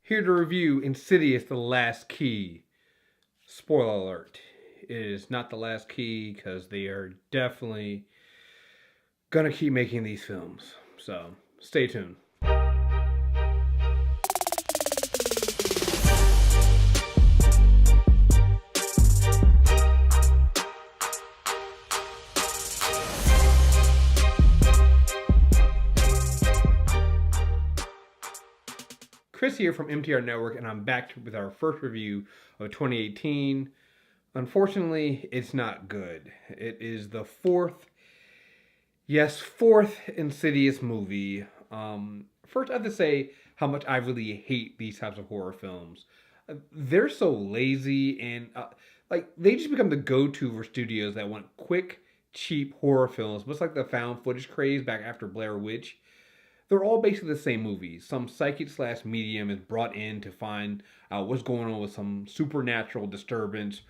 Here to review Insidious The Last Key. Spoiler alert. It is not the last key because they are definitely gonna keep making these films. So, stay tuned. Chris here from MTR Network, and I'm back with our first review of 2018. Unfortunately, it's not good. It is the fourth Insidious movie. First, I have to say how much I really hate these types of horror films. They're so lazy, and they just become the go-to for studios that want quick, cheap horror films, much like the found footage craze back after Blair Witch. They're all basically the same movies. Some psychic / medium is brought in to find out what's going on with some supernatural disturbance.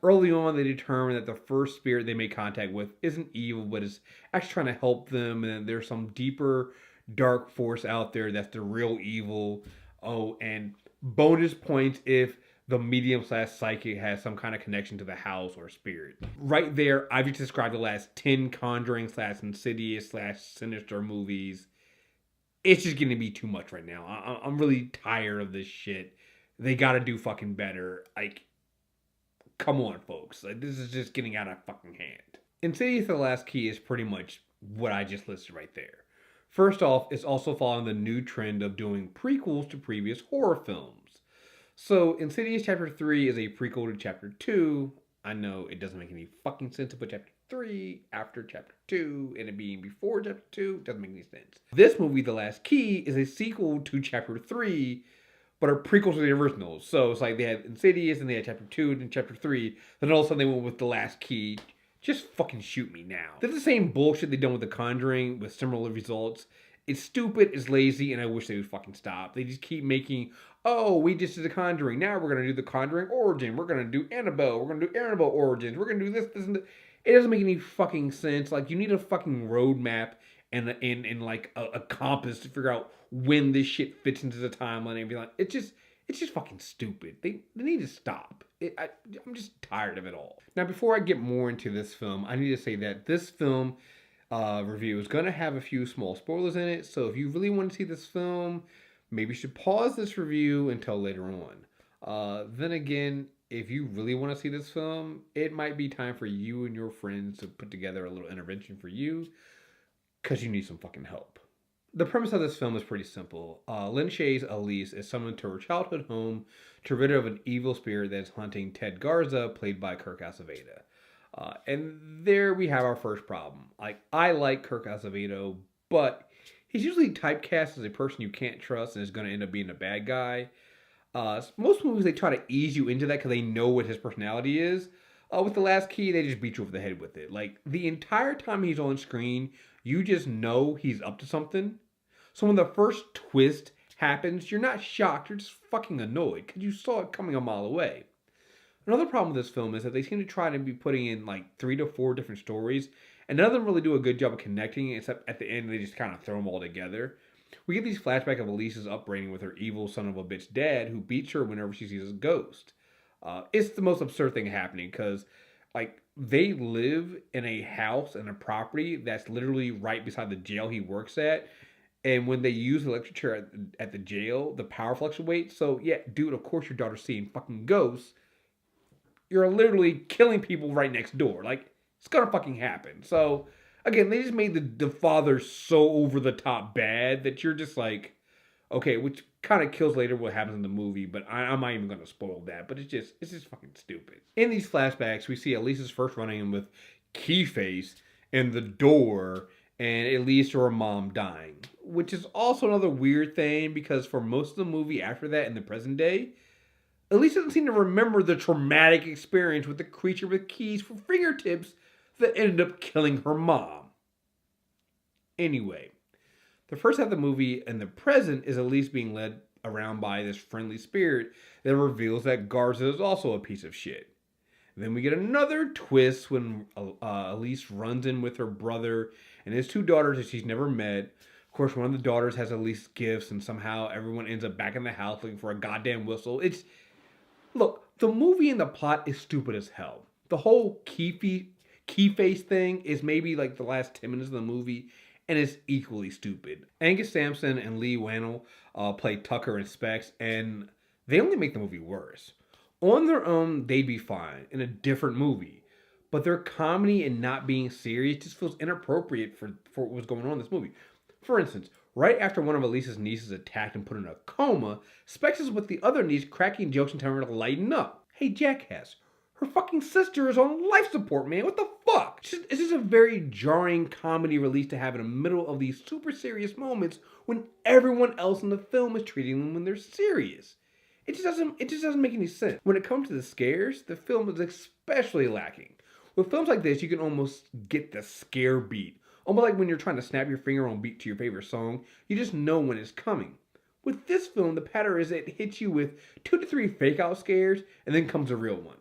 Early on, they determine that the first spirit they make contact with isn't evil, but is actually trying to help them. And then there's some deeper, dark force out there that's the real evil. Oh, and bonus points if the medium / psychic has some kind of connection to the house or spirit. Right there, I've just described the last 10 Conjuring / Insidious / Sinister movies. It's just going to be too much right now. I'm really tired of this shit. They got to do fucking better. Come on, folks. This is just getting out of fucking hand. Insidious The Last Key is pretty much what I just listed right there. First off, it's also following the new trend of doing prequels to previous horror films. So, Insidious Chapter 3 is a prequel to Chapter 2. I know it doesn't make any fucking sense to put Chapter 3 after Chapter 2 and it being before Chapter 2. Doesn't make any sense. This movie, The Last Key, is a sequel to Chapter 3, but are prequels to the originals. So it's like they had Insidious and they had Chapter 2 and Chapter 3. Then all of a sudden they went with The Last Key. Just fucking shoot me now. They're the same bullshit they've done with The Conjuring with similar results. It's stupid, it's lazy, and I wish they would fucking stop. They just keep making, oh, we just did The Conjuring. Now we're going to do The Conjuring Origin. We're going to do Annabelle. We're going to do Annabelle Origins. We're going to do this, and this. It doesn't make any fucking sense. You need a fucking roadmap and a compass to figure out when this shit fits into the timeline and be like, it's just fucking stupid. They need to stop. I'm just tired of it all. Now, before I get more into this film, I need to say that this film review is going to have a few small spoilers in it. So if you really want to see this film, maybe you should pause this review until later on. Then again, if you really want to see this film, it might be time for you and your friends to put together a little intervention for you because you need some fucking help. The premise of this film is pretty simple. Lin Shaye's Elise is summoned to her childhood home to rid her of an evil spirit that is hunting Ted Garza, played by Kirk Acevado. And there we have our first problem. I like Kirk Acevado, but he's usually typecast as a person you can't trust and is going to end up being a bad guy. Most movies, they try to ease you into that because they know what his personality is. With The Last Key, they just beat you over the head with it. The entire time he's on screen, you just know he's up to something. So when the first twist happens, you're not shocked, you're just fucking annoyed because you saw it coming a mile away. Another problem with this film is that they seem to try to be putting in 3 to 4 different stories, and none of them really do a good job of connecting, except at the end they just kind of throw them all together. We get these flashbacks of Elise's upbringing with her evil son of a bitch dad who beats her whenever she sees a ghost. It's the most absurd thing happening because, they live in a house and a property that's literally right beside the jail he works at. And when they use the electric chair at the jail, the power fluctuates. So, yeah, dude, of course your daughter's seeing fucking ghosts. You're literally killing people right next door. It's gonna fucking happen. So, again, they just made the father so over the top bad that you're just okay, which kind of kills later what happens in the movie, but I'm not even going to spoil that, but it's just fucking stupid. In these flashbacks, we see Elise's first run-in with Keyface in the door, and Elise or her mom dying, which is also another weird thing, because for most of the movie after that in the present day, Elise doesn't seem to remember the traumatic experience with the creature with keys for fingertips that ended up killing her mom. Anyway, the first half of the movie in the present is Elise being led around by this friendly spirit that reveals that Garza is also a piece of shit. Then we get another twist when Elise runs in with her brother and his 2 daughters that she's never met, course, one of the daughters has Elise gifts, and somehow everyone ends up back in the house looking for a goddamn whistle. Look, the movie and the plot is stupid as hell. The whole Keyface thing is maybe like the last 10 minutes of the movie, and it's equally stupid. Angus Sampson and Leigh Whannell play Tucker and Specs, and they only make the movie worse. On their own, they'd be fine in a different movie. But their comedy and not being serious just feels inappropriate for what's going on in this movie. For instance, right after one of Elise's nieces attacked and put in a coma, Specs is with the other niece cracking jokes and telling her to lighten up. Hey, jackass, her fucking sister is on life support, man. What the fuck? It's just a very jarring comedy release to have in the middle of these super serious moments when everyone else in the film is treating them when they're serious. It just doesn't make any sense. When it comes to the scares, the film is especially lacking. With films like this, you can almost get the scare beat. Almost like when you're trying to snap your finger on beat to your favorite song, you just know when it's coming. With this film, the pattern is it hits you with 2 to 3 fake out scares, and then comes a real one.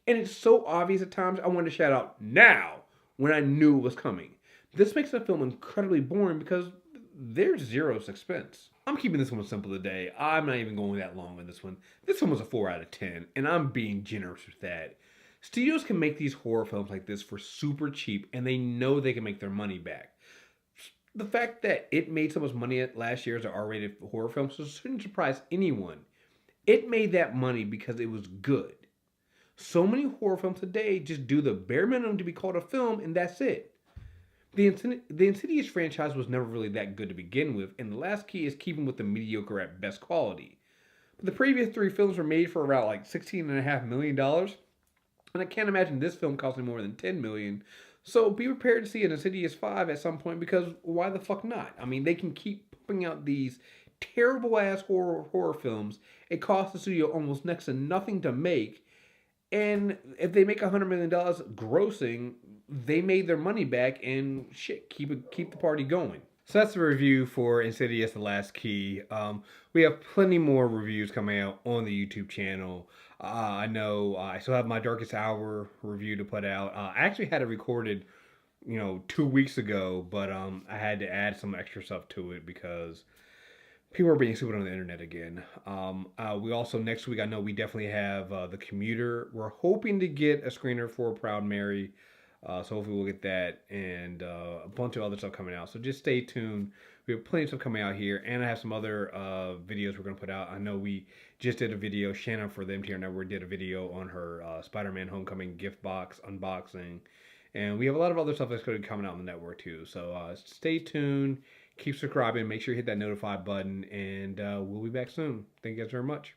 And it's so obvious at times I wanted to shout out now when I knew it was coming. This makes the film incredibly boring because there's zero suspense. I'm keeping this one simple today. I'm not even going that long on this one. This one was a 4 out of 10, and I'm being generous with that. Studios can make these horror films like this for super cheap, and they know they can make their money back. The fact that it made so much money last year as an R-rated horror film shouldn't surprise anyone. It made that money because it was good. So many horror films today just do the bare minimum to be called a film, and that's it. The Insidious franchise was never really that good to begin with, and The Last Key is keeping with the mediocre at best quality. But the previous 3 films were made for around like $16.5 million. And I can't imagine this film costing more than $10 million. So be prepared to see an Insidious 5 at some point, because why the fuck not? I mean, they can keep pumping out these terrible ass horror films. It costs the studio almost next to nothing to make. And if they make $100 million grossing, they made their money back, and shit, keep the party going. So that's the review for Insidious The Last Key. We have plenty more reviews coming out on the YouTube channel. I know I still have my Darkest Hour review to put out. I actually had it recorded, 2 weeks ago, but I had to add some extra stuff to it because people are being stupid on the internet again. We also, next week, I know we definitely have The Commuter. We're hoping to get a screener for Proud Mary. So hopefully we'll get that, and a bunch of other stuff coming out. So just stay tuned. We have plenty of stuff coming out here, and I have some other videos we're going to put out. I know we just did a video. Shannon for the MTR Network did a video on her Spider-Man Homecoming gift box unboxing. And we have a lot of other stuff that's going to be coming out on the network too. So stay tuned. Keep subscribing. Make sure you hit that notify button, and we'll be back soon. Thank you guys very much.